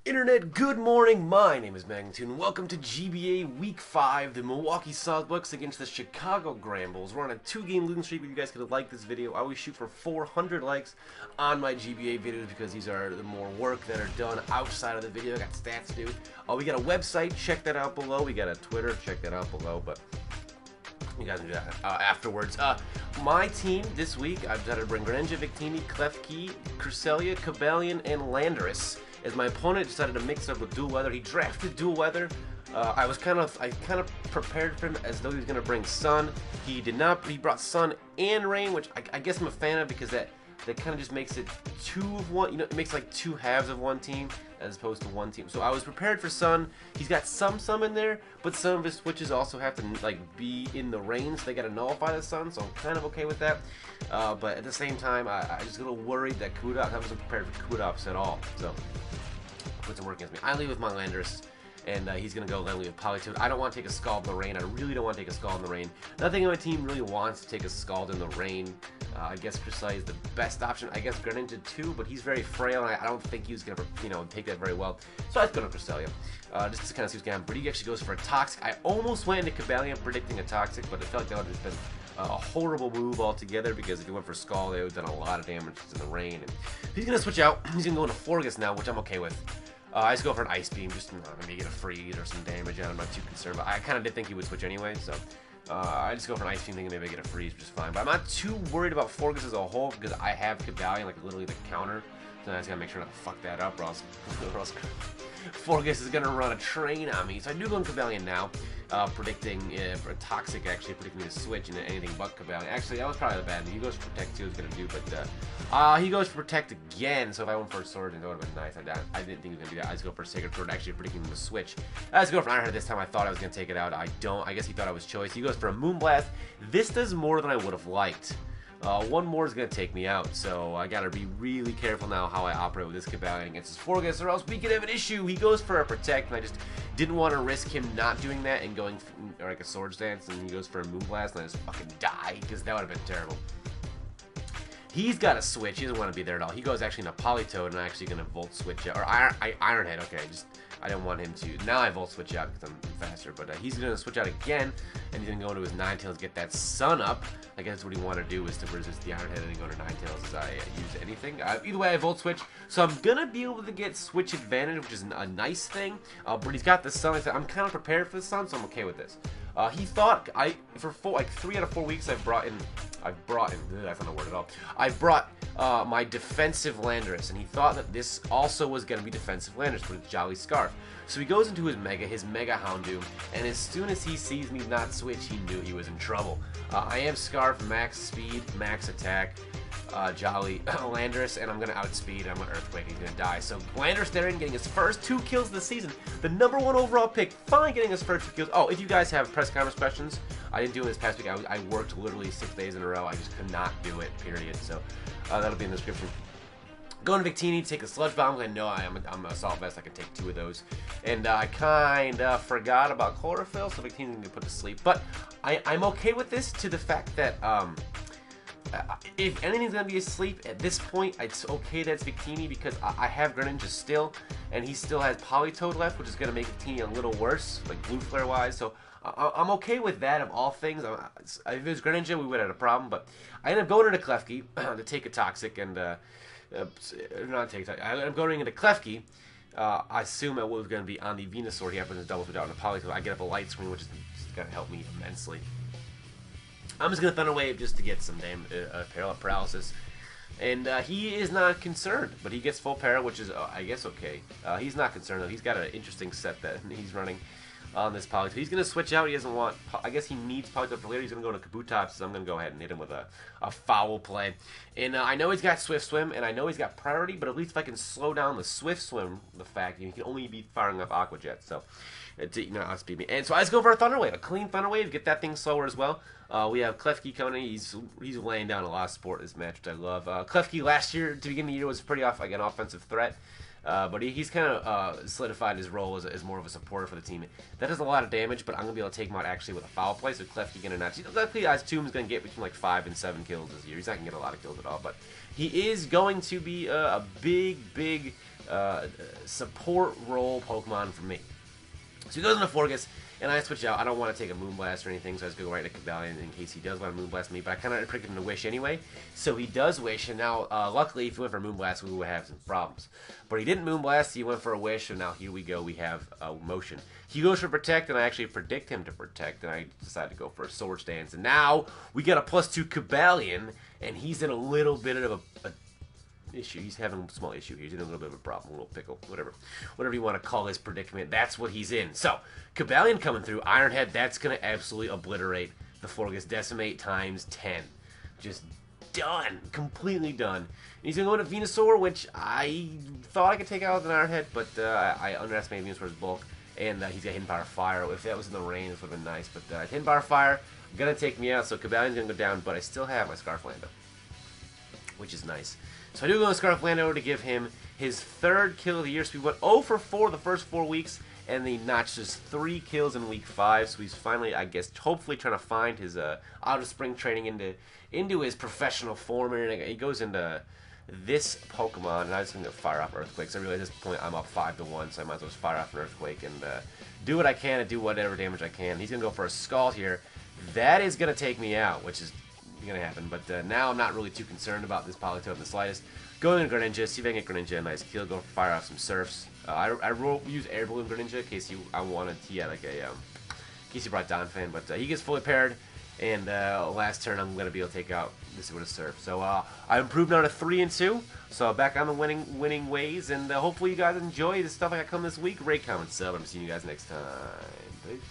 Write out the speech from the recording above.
Internet, good morning. My name is Magnitude, and welcome to GBA Week 5, the Milwaukee Sawsbucks against the Chicago Granbulls. We're on a 2-game losing streak. If you guys could like this video, I always shoot for 400 likes on my GBA videos because these are the more work that are done outside of the video. I got stats to do. We got a website, check that out below. We got a Twitter, check that out below, but you guys can do that afterwards. My team this week, I've decided to bring Granbulls, Victini, Klefki, Cresselia, Cabellion, and Landorus. As my opponent decided to mix it up with dual weather, he drafted dual weather. I kind of prepared for him as though he was going to bring sun. He did not. He brought sun and rain, which I guess I'm a fan of because that kind of just makes it two of one. You know, it makes like two halves of one team as opposed to one team. So I was prepared for sun. He's got some in there, but some of his switches also have to like be in the rain, so they got to nullify the sun. So I'm kind of okay with that. But at the same time, I was a little worried that Kudops. I wasn't prepared for Kudops at all. So put some work against me. I leave with my Landorus, and he's going to go Lenly with Polytoad. I don't want to take a Scald in the rain. I really don't want to take a Scald in the rain. Nothing on my team really wants to take a Scald in the rain. I guess Cresselia is the best option. I guess Greninja too, but he's very frail, and I don't think he's going to, take that very well. So I have to go to Cresselia, just to kind of see what's going on. But he actually goes for a Toxic. I almost went into Cabellion predicting a Toxic, but it felt like that would have been a horrible move altogether, because if he went for Scald, they would have done a lot of damage in the rain. And he's going to switch out. He's going to go into Forgus now, which I'm okay with. I just go for an Ice Beam, just maybe get a freeze or some damage out. I'm not too concerned, but I kind of did think he would switch anyway, so I just go for an Ice Beam, thinking maybe I get a freeze, which is fine. But I'm not too worried about Forgus as a whole, because I have Cabellion, like literally the counter, so I just gotta make sure not to fuck that up, or else Forgus is gonna run a train on me. So I do go in Cabellion now, predicting for a Toxic, actually predicting to switch into anything but Cabellion. Actually, that was probably the bad one. He goes for Protect too, I was gonna do, but he goes for Protect again. So if I went for a Sword, that would have been nice. I didn't think he was gonna do that. I just go for a Sacred Sword, actually predicting him to switch. I just go for Iron Head this time. I thought I was gonna take it out. I don't. I guess he thought I was choice. He goes for a Moonblast. This does more than I would have liked. One more is going to take me out, so I got to be really careful now how I operate with this Cabellion against his Forgus, or else we could have an issue. He goes for a Protect, and I just didn't want to risk him not doing that and going for, like a Swords Dance, and he goes for a Moonblast, and I just fucking die, because that would have been terrible. He's got a switch. He doesn't want to be there at all. He goes actually in a Polytoad, and I'm actually going to Volt Switch out. Or Iron Head, okay. I didn't want him to. Now I Volt Switch out because I'm faster. But he's going to switch out again, and he's going to go into his Ninetales, get that sun up. I guess what he wanted to do is to resist the Iron Head and go to Ninetales as I use anything. Either way, I Volt Switch. So I'm going to be able to get Switch Advantage, which is a nice thing. But he's got the sun. I'm kind of prepared for the sun, so I'm okay with this. He thought for 3 out of 4 weeks I've brought in that's not a word at all. I brought my defensive Landorus, and he thought that this also was going to be defensive Landorus with Jolly Scarf. So he goes into his Mega Houndoom, and as soon as he sees me not switch, he knew he was in trouble. I am Scarf, max speed, max attack, Jolly Landorus, and I'm going to outspeed. I'm going to Earthquake. He's going to die. So Landorus there in getting his first 2 kills of the season. The #1 overall pick, finally getting his first 2 kills. Oh, if you guys have press conference questions, I didn't do it this past week. I worked literally 6 days in a row. I just could not do it, period. So that'll be in the description. Going to Victini to take a Sludge Bomb. I know I'm a Assault Vest. I can take 2 of those. And I kind of forgot about Chlorophyll, so Victini's going to put to sleep. But I'm okay with this, to the fact that if anything's going to be asleep at this point, it's okay that it's Victini, because I have Greninja still, and he still has Polytoad left, which is going to make Victini a little worse, like Blue Flare wise. So I'm okay with that, of all things. If it was Greninja, we would have had a problem, but I ended up going into Klefki to take a Toxic, and not take a Toxic. I ended up going into Klefki. I assume it was going to be on the Venusaur. He happens to double switch out on a Polytoad. I get up a Light Screen, which is going to help me immensely. I'm just going to Thunder Wave just to get some paralysis. And he is not concerned, but he gets full para, which is, I guess, okay. He's not concerned, though. He's got an interesting set that he's running on this Polytoad. He's going to switch out. He doesn't want, I guess he needs Polytoad for later. He's going to go to Kabutops, so I'm going to go ahead and hit him with a foul play. And I know he's got Swift Swim, and I know he's got priority, but at least if I can slow down the Swift Swim, the fact he can only be firing off Aqua Jet, so outspeed me. And so I just go for a Thunder Wave, a clean Thunder Wave, get that thing slower as well. We have Klefki coming in. He's laying down a lot of support this match, which I love. Klefki last year, to begin the year, was pretty like an offensive threat. But he's kind of solidified his role as more of a supporter for the team. That does a lot of damage, but I'm going to be able to take him out actually with a foul play, so Klefki going to not... Luckily, I assume he's going to get between like 5 and 7 kills this year. He's not going to get a lot of kills at all, but he is going to be a big support role Pokemon for me. So he goes into Forgus, and I switch out. I don't want to take a Moonblast or anything, so I just go right into Cobalion in case he does want to Moonblast me. But I kind of predicted him to Wish anyway, so he does Wish. And now, luckily, if he went for a Moonblast, we would have some problems. But he didn't Moonblast. He went for a Wish, and now here we go. We have Motion. He goes for Protect, and I actually predict him to Protect, and I decide to go for a Swords Dance. And now we got a +2 Cobalion, and he's in a little bit of a issue. He's having a small issue here. He's in a little bit of a problem, a little pickle, whatever you want to call his predicament. That's what he's in. So, Cobalion coming through. Iron Head, that's going to absolutely obliterate the Forgus. Decimate times 10. Just done. Completely done. And he's going to go into Venusaur, which I thought I could take out with an Iron Head, but I underestimated Venusaur's bulk, and he's got Hidden Power Fire. If that was in the rain, this would have been nice, but Hidden Power Fire going to take me out, so Cobalion's going to go down, but I still have my Scarflando, which is nice. So I do go with Scarflando to give him his 3rd kill of the year. So we went 0 for 4 the first 4 weeks, and he notches 3 kills in week 5. So he's finally, I guess, hopefully trying to find his out of spring training into his professional form. And he goes into this Pokemon, and I'm just going to fire off Earthquake. So I realize at this point I'm up 5-1, so I might as well just fire off an Earthquake and do what I can and do whatever damage I can. He's going to go for a Scald here. That is going to take me out, which is going to happen, but now I'm not really too concerned about this Politoed in the slightest. Going into Greninja, see if I can get Greninja a nice kill, go fire off some Surfs. I will use Air Balloon Greninja in case I wanted to, like a, in case he brought Donphan, but he gets fully paired, and last turn I'm going to be able to take out this with a Surf. So I improved now to 3-2, so back on the winning ways, and hopefully you guys enjoy the stuff I got coming this week. Rate, comment, sub, I'm seeing you guys next time. Peace.